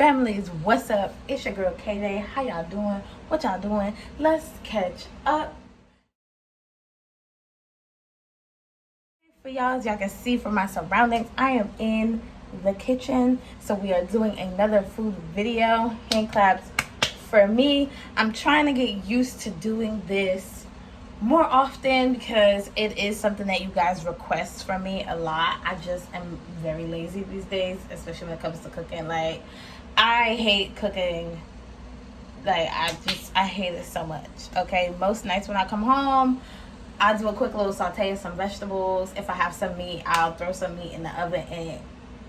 families, what's up? It's your girl KayJay. How y'all doing? What y'all doing? Let's catch up. For y'all, as y'all can see from my surroundings, I am in the kitchen. So we are doing another food video. Hand claps for me. I'm trying to get used to doing this more often because it is something that you guys request from me a lot. I just am very lazy these days, especially when it comes to cooking. Like, I hate cooking. Like, I hate it so much. Okay, most nights when I come home, I do a quick little saute of some vegetables. If I have some meat, I'll throw some meat in the oven and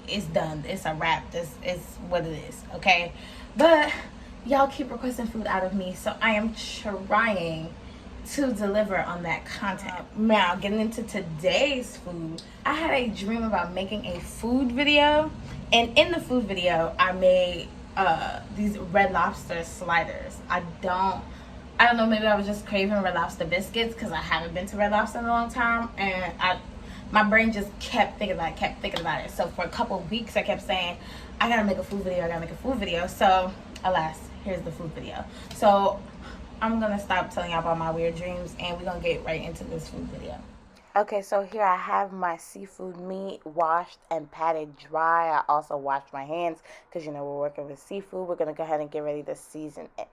it's done. It's a wrap. It's what it is. Okay, but y'all keep requesting food out of me, so I am trying to deliver on that content. Now, getting into today's food, I had a dream about making a food video, and in the food video, I made these Red Lobster sliders. I don't know, maybe I was just craving Red Lobster biscuits because I haven't been to Red Lobster in a long time, and my brain just kept thinking about it. So for a couple of weeks, I kept saying, I gotta make a food video. So alas, here's the food video. So I'm gonna stop telling y'all about my weird dreams, and we're gonna get right into this food video. Okay, so here I have my seafood meat washed and patted dry. I also washed my hands because, we're working with seafood. We're gonna go ahead and get ready to season it.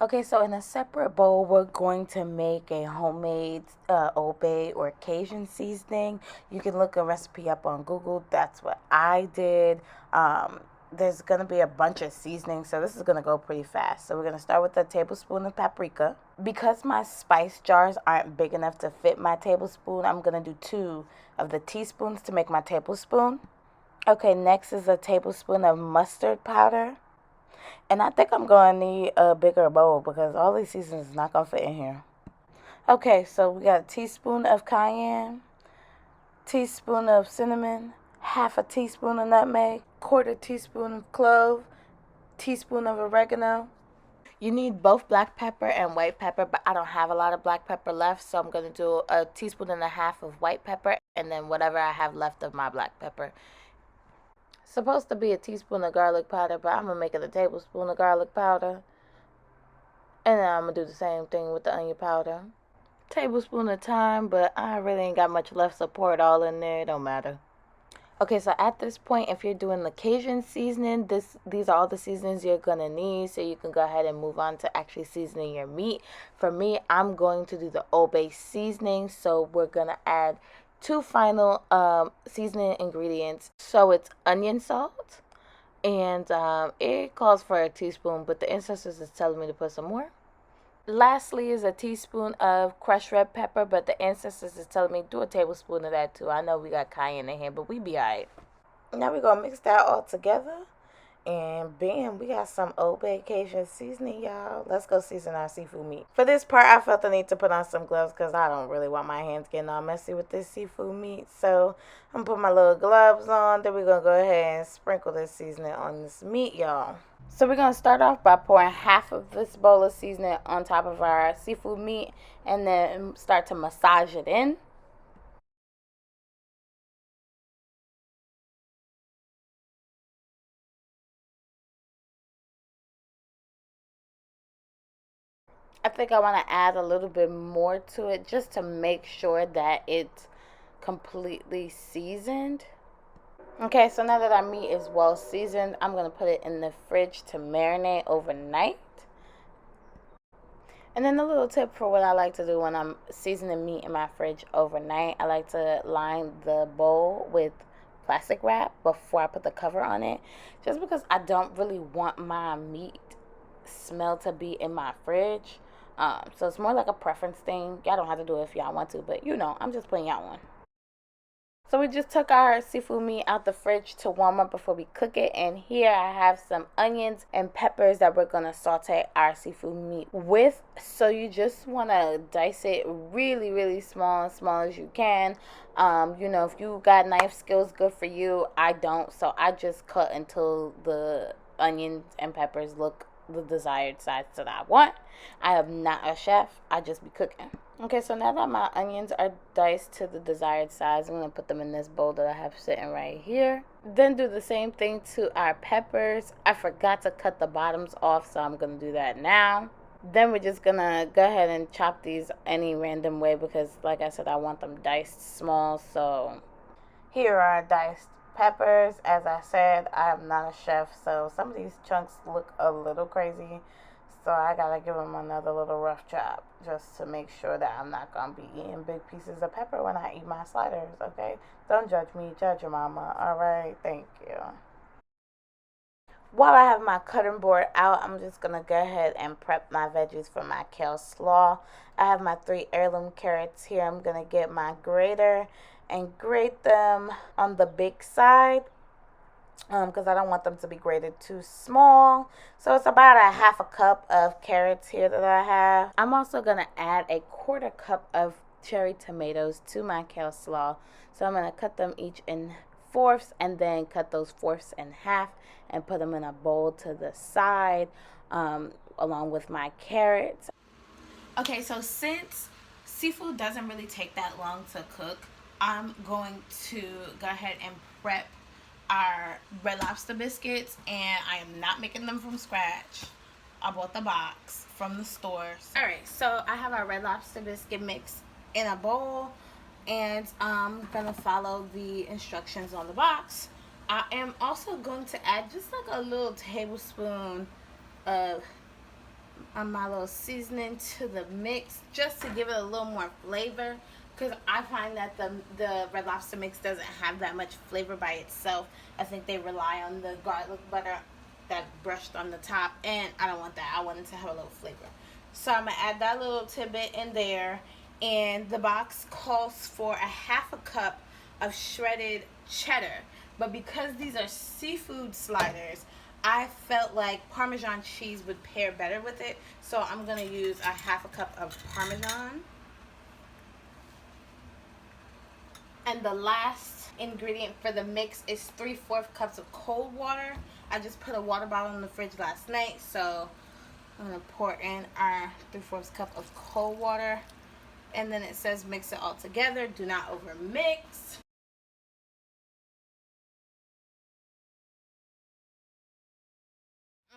Okay, so in a separate bowl, we're going to make a homemade Old Bay or Cajun seasoning. You can look a recipe up on Google. That's what I did. There's going to be a bunch of seasonings, so this is going to go pretty fast. So we're going to start with a tablespoon of paprika. Because my spice jars aren't big enough to fit my tablespoon, I'm going to do 2 of the teaspoons to make my tablespoon. Okay, next is a tablespoon of mustard powder. And I think I'm going to need a bigger bowl because all these seasonings is not going to fit in here. Okay, so we got a teaspoon of cayenne, teaspoon of cinnamon, half a teaspoon of nutmeg, quarter teaspoon of clove, teaspoon of oregano. You need both black pepper and white pepper, but I don't have a lot of black pepper left, so I'm going to do a teaspoon and a half of white pepper and then whatever I have left of my black pepper. Supposed to be a teaspoon of garlic powder, but I'm going to make it a tablespoon of garlic powder. And then I'm going to do the same thing with the onion powder. Tablespoon of thyme, but I really ain't got much left, so pour it all in there. It don't matter. Okay, so at this point, if you're doing the Cajun seasoning, these are all the seasonings you're going to need, so you can go ahead and move on to actually seasoning your meat. For me, I'm going to do the Old Bay seasoning, so we're going to add 2 final seasoning ingredients. So it's onion salt, and it calls for a teaspoon, but the ancestors is telling me to put some more. Lastly is a teaspoon of crushed red pepper, but the ancestors is telling me do a tablespoon of that too. I know we got cayenne in here, but we be alright. Now we're going to mix that all together. And bam, we got some Old Bay Cajun seasoning, y'all. Let's go season our seafood meat. For this part, I felt the need to put on some gloves because I don't really want my hands getting all messy with this seafood meat. So I'm going to put my little gloves on. Then we're going to go ahead and sprinkle this seasoning on this meat, y'all. So we're going to start off by pouring half of this bowl of seasoning on top of our seafood meat and then start to massage it in. I think I want to add a little bit more to it just to make sure that it's completely seasoned. Okay, so now that our meat is well seasoned, I'm going to put it in the fridge to marinate overnight. And then a little tip for what I like to do when I'm seasoning meat in my fridge overnight, I like to line the bowl with plastic wrap before I put the cover on it, just because I don't really want my meat smell to be in my fridge. So it's more like a preference thing. Y'all don't have to do it if y'all want to, but I'm just putting y'all on. So we just took our seafood meat out the fridge to warm up before we cook it. And here I have some onions and peppers that we're going to saute our seafood meat with. So you just want to dice it really, really small as you can. If you got knife skills, good for you. I don't. So I just cut until the onions and peppers look the desired size that I want. I am not a chef. I just be cooking. Okay, so now that my onions are diced to the desired size, I'm going to put them in this bowl that I have sitting right here. Then do the same thing to our peppers. I forgot to cut the bottoms off, so I'm going to do that now. Then we're just going to go ahead and chop these any random way because, like I said, I want them diced small. So here are diced peppers. As I said, I am not a chef, so some of these chunks look a little crazy. So I gotta give them another little rough chop just to make sure that I'm not gonna be eating big pieces of pepper when I eat my sliders, okay? Don't judge me, judge your mama, alright? Thank you. While I have my cutting board out, I'm just gonna go ahead and prep my veggies for my kale slaw. I have my 3 heirloom carrots here. I'm gonna get my grater and grate them on the big side because I don't want them to be grated too small. So it's about a half a cup of carrots here that I have. I'm also going to add a 1/4 cup of cherry tomatoes to my kale slaw. So I'm going to cut them each in fourths and then cut those fourths in half and put them in a bowl to the side along with my carrots. Okay, so since seafood doesn't really take that long to cook, I'm going to go ahead and prep our Red Lobster biscuits, and I am not making them from scratch. I bought the box from the stores. Alright, so I have our Red Lobster biscuit mix in a bowl, and I'm gonna follow the instructions on the box. I am also going to add just like a little tablespoon of my little seasoning to the mix just to give it a little more flavor, because I find that the Red Lobster mix doesn't have that much flavor by itself. I think they rely on the garlic butter that brushed on the top, and I don't want that. I want it to have a little flavor. So I'm going to add that little tidbit in there, and the box calls for a half a cup of shredded cheddar. But because these are seafood sliders, I felt like Parmesan cheese would pair better with it, so I'm going to use a half a cup of Parmesan. And the last ingredient for the mix is 3/4 cups of cold water. I just put a water bottle in the fridge last night, so I'm going to pour in our 3/4 cup of cold water. And then it says mix it all together. Do not over mix.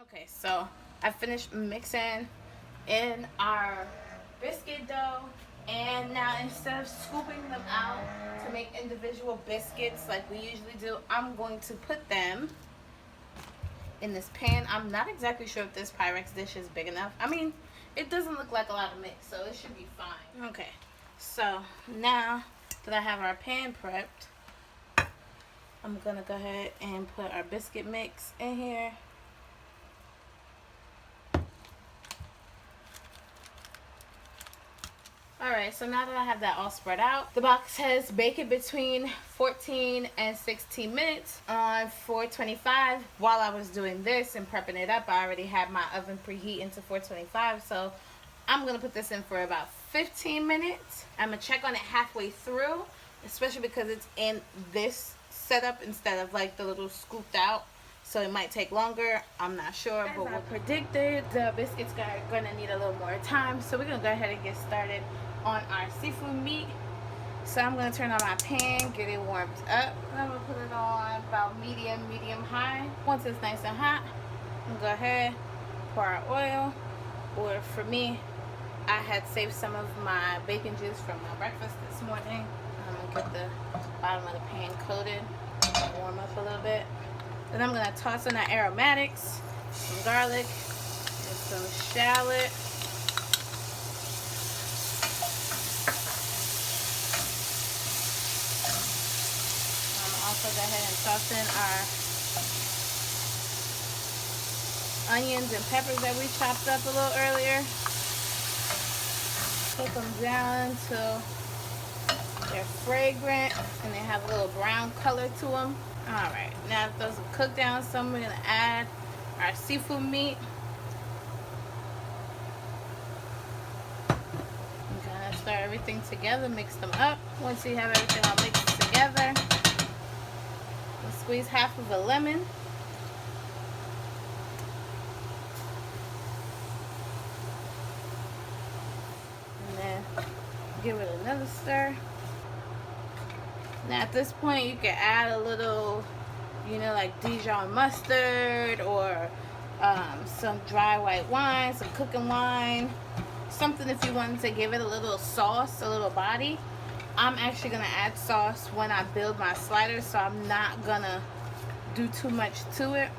Okay, so I finished mixing in our biscuit dough, and now instead of scooping them out to make individual biscuits like we usually do, I'm going to put them in this pan. I'm not exactly sure if this Pyrex dish is big enough. I mean, it doesn't look like a lot of mix, so it should be fine. Okay, so now that I have our pan prepped, I'm gonna go ahead and put our biscuit mix in here. Alright, so now that I have that all spread out, the box says bake it between 14 and 16 minutes on 425. While I was doing this and prepping it up, I already had my oven preheating to 425, so I'm going to put this in for about 15 minutes. I'm going to check on it halfway through, especially because it's in this setup instead of like the little scooped out. So it might take longer. I'm not sure, but we'll predicted the biscuits are going to need a little more time. So we're going to go ahead and get started on our seafood meat. So I'm going to turn on my pan, get it warmed up. I'm going to put it on about medium high. Once it's nice and hot, I'm going to go ahead, pour our oil. Or for me, I had saved some of my bacon juice from my breakfast this morning. I'm going to get the bottom of the pan coated, warm up a little bit. Then I'm going to toss in our aromatics, some garlic, and some shallot. Also go ahead and toss in our onions and peppers that we chopped up a little earlier. Cook them down until they're fragrant and they have a little brown color to them. Alright, now that those are cooked down some, we're going to add our seafood meat. I'm going to stir everything together, mix them up. Once you have everything all mixed together, we'll squeeze half of a lemon. And then give it another stir. Now at this point you can add a little, you know, like Dijon mustard or some dry white wine, some cooking wine, something if you wanted to give it a little sauce, a little body. I'm actually gonna add sauce when I build my sliders, so I'm not gonna do too much to it.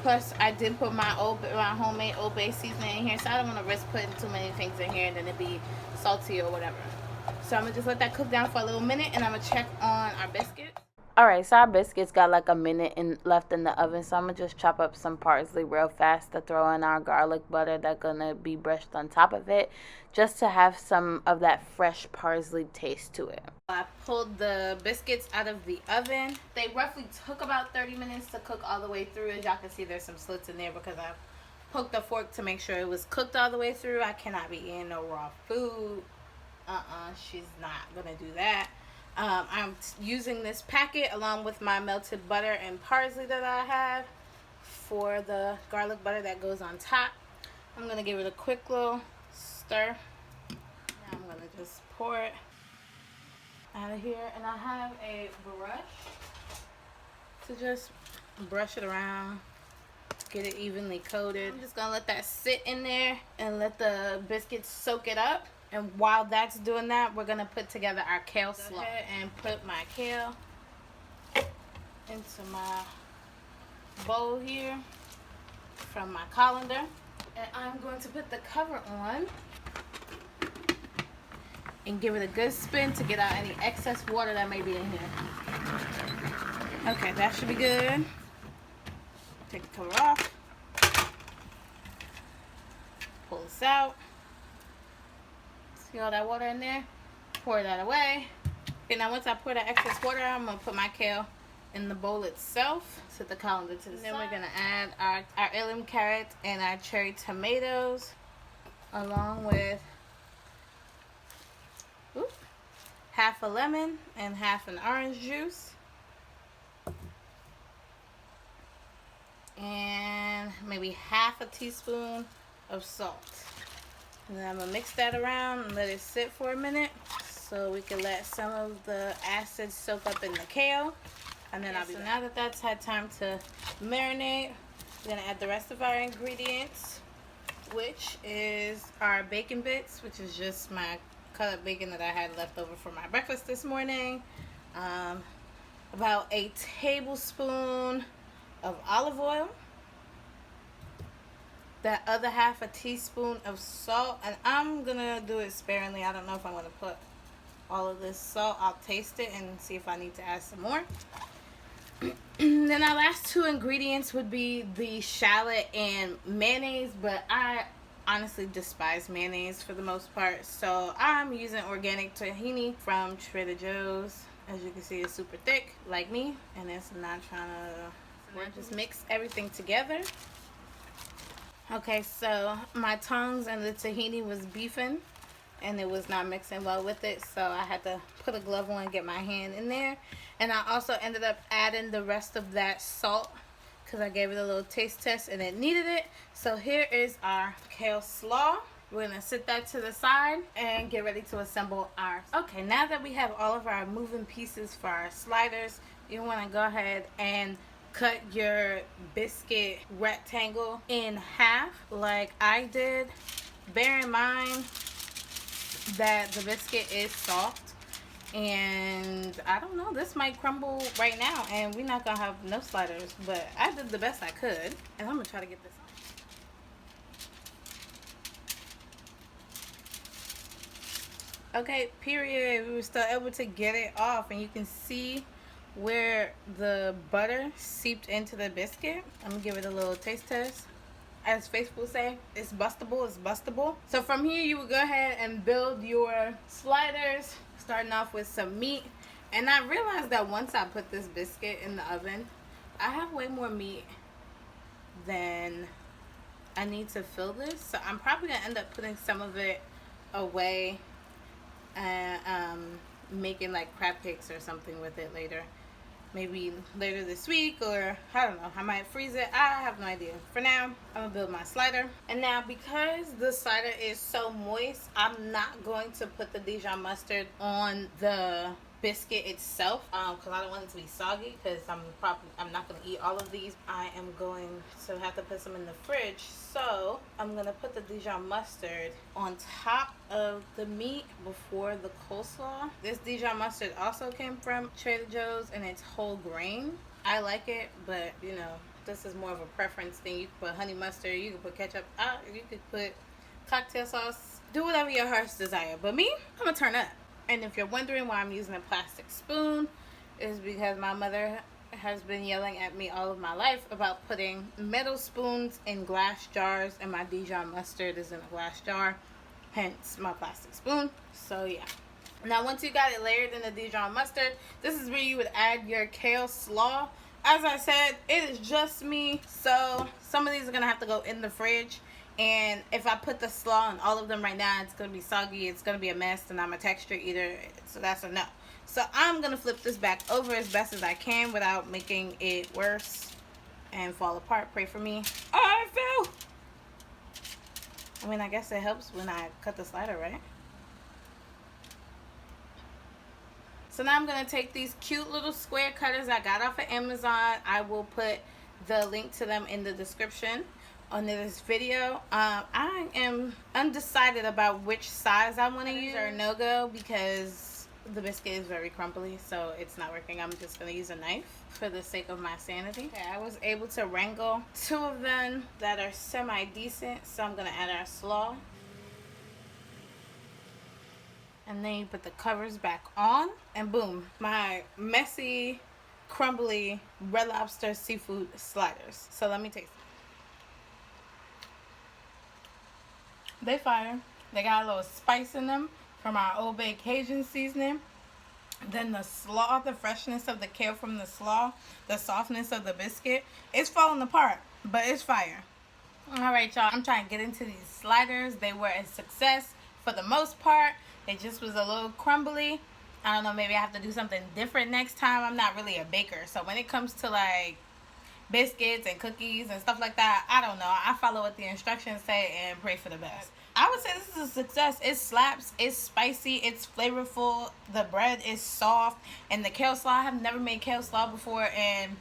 Plus I did put my homemade Old Bay seasoning in here, so I don't want to risk putting too many things in here and then it be salty or whatever. So I'm gonna just let that cook down for a little minute, and I'm gonna check on our biscuits. Alright, so our biscuits got like a minute left in the oven, so I'm going to just chop up some parsley real fast to throw in our garlic butter that's going to be brushed on top of it, just to have some of that fresh parsley taste to it. I pulled the biscuits out of the oven. They roughly took about 30 minutes to cook all the way through. As y'all can see, there's some slits in there because I poked the fork to make sure it was cooked all the way through. I cannot be eating no raw food. She's not going to do that. I'm using this packet along with my melted butter and parsley that I have for the garlic butter that goes on top. I'm going to give it a quick little stir. Now I'm going to just pour it out of here. And I have a brush to just brush it around, get it evenly coated. I'm just going to let that sit in there and let the biscuits soak it up. And while that's doing that, we're going to put together our kale slaw. Go ahead and put my kale into my bowl here from my colander. And I'm going to put the cover on and give it a good spin to get out any excess water that may be in here. Okay, that should be good. Take the cover off. Pull this out. See all that water in there? Pour that away. Okay, now once I pour that excess water, I'm going to put my kale in the bowl itself. Set the colander to the side. Then we're going to add our heirloom carrots and our cherry tomatoes, along with half a lemon and half an orange juice. And maybe half a teaspoon of salt. And then I'm going to mix that around and let it sit for a minute so we can let some of the acids soak up in the kale. And then so now that that's had time to marinate, we're going to add the rest of our ingredients, which is our bacon bits, which is just my cut up bacon that I had left over for my breakfast this morning. About a tablespoon of olive oil. That other half a teaspoon of salt, and I'm gonna do it sparingly. I don't know if I'm gonna put all of this salt. I'll taste it and see if I need to add some more. Then our last two ingredients would be the shallot and mayonnaise, but I honestly despise mayonnaise for the most part, so I'm using organic tahini from Trader Joe's. As you can see, it's super thick like me, and it's not trying to just mix everything together. Okay, so my tongs and the tahini was beefing and it was not mixing well with it, so I had to put a glove on and get my hand in there. And I also ended up adding the rest of that salt because I gave it a little taste test and it needed it. So here is our kale slaw. We're going to set that to the side and get ready to assemble ours. Okay, now that we have all of our moving pieces for our sliders, you want to go ahead and cut your biscuit rectangle in half like I did. Bear in mind that the biscuit is soft, and I don't know, this might crumble right now and we're not gonna have no sliders, but I did the best I could, and I'm gonna try to get this on. Okay, period. We were still able to get it off, and you can see where the butter seeped into the biscuit. I'm gonna give it a little taste test. As Facebook say, it's bustable, it's bustable. So from here you would go ahead and build your sliders, starting off with some meat. And I realized that once I put this biscuit in the oven, I have way more meat than I need to fill this. So I'm probably gonna end up putting some of it away and making like crab cakes or something with it later. maybe later this week, or I don't know. I might freeze it. I have no idea. For now, I'm gonna build my slider. And now, because the slider is so moist, I'm not going to put the Dijon mustard on the biscuit itself, because I don't want it to be soggy, because I'm not going to eat all of these. I am going to have to put some in the fridge, so I'm going to put the Dijon mustard on top of the meat before the coleslaw. This Dijon mustard also came from Trader Joe's, and it's whole grain. I like it, but you know, this is more of a preference thing. You can put honey mustard, you can put ketchup, you could put cocktail sauce, do whatever your heart's desire. But me, I'm gonna turn up. And if you're wondering why I'm using a plastic spoon, is because my mother has been yelling at me all of my life about putting metal spoons in glass jars, and my Dijon mustard is in a glass jar, hence my plastic spoon. So yeah. Now once you got it layered in the Dijon mustard, this is where you would add your kale slaw. As I said, it is just me, so some of these are gonna have to go in the fridge. And if I put the slaw on all of them right now, it's going to be soggy. It's going to be a mess, and I'm a texture eater. So that's a no. So I'm going to flip this back over as best as I can without making it worse and fall apart. Pray for me. Oh, I fell. I mean, I guess it helps when I cut the slider, right? So now I'm going to take these cute little square cutters I got off of Amazon. I will put the link to them in the description under this video. I am undecided about which size I want to use or no-go, because the biscuit is very crumbly, so it's not working. I'm just going to use a knife for the sake of my sanity. Okay, I was able to wrangle 2 of them that are semi-decent, so I'm going to add our slaw. And then you put the covers back on, and boom, my messy, crumbly Red Lobster seafood sliders. So let me taste them. They fire. They got a little spice in them from our Old Bay Cajun seasoning. Then the slaw, the freshness of the kale from the slaw, the softness of the biscuit. It's falling apart, but it's fire. Alright, y'all. I'm trying to get into these sliders. They were a success for the most part. It just was a little crumbly. I don't know, maybe I have to do something different next time. I'm not really a baker, so when it comes to like biscuits and cookies and stuff like that, I don't know. I follow what the instructions say and pray for the best. I would say this is a success. It slaps, it's spicy, it's flavorful, the bread is soft, and the kale slaw, I have never made kale slaw before, and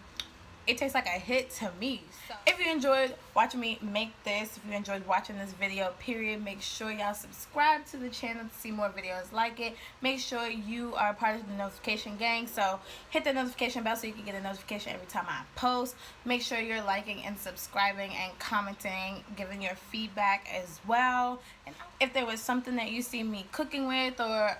it tastes like a hit to me. So if you enjoyed watching me make this, if you enjoyed watching this video, period, make sure y'all subscribe to the channel to see more videos like it. Make sure you are part of the notification gang, so hit the notification bell so you can get a notification every time I post. Make sure you're liking and subscribing and commenting, giving your feedback as well. And if there was something that you see me cooking with, or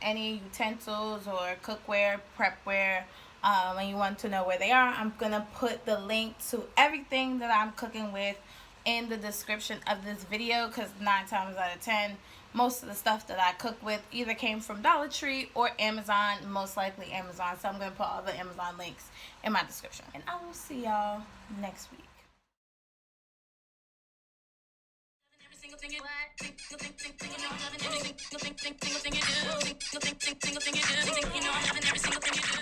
any utensils or cookware, prepware, and you want to know where they are, I'm gonna put the link to everything that I'm cooking with in the description of this video, because 9 times out of 10 most of the stuff that I cook with either came from Dollar Tree or Amazon, most likely Amazon. So I'm gonna put all the Amazon links in my description, and I will see y'all next week. Every single thing you do.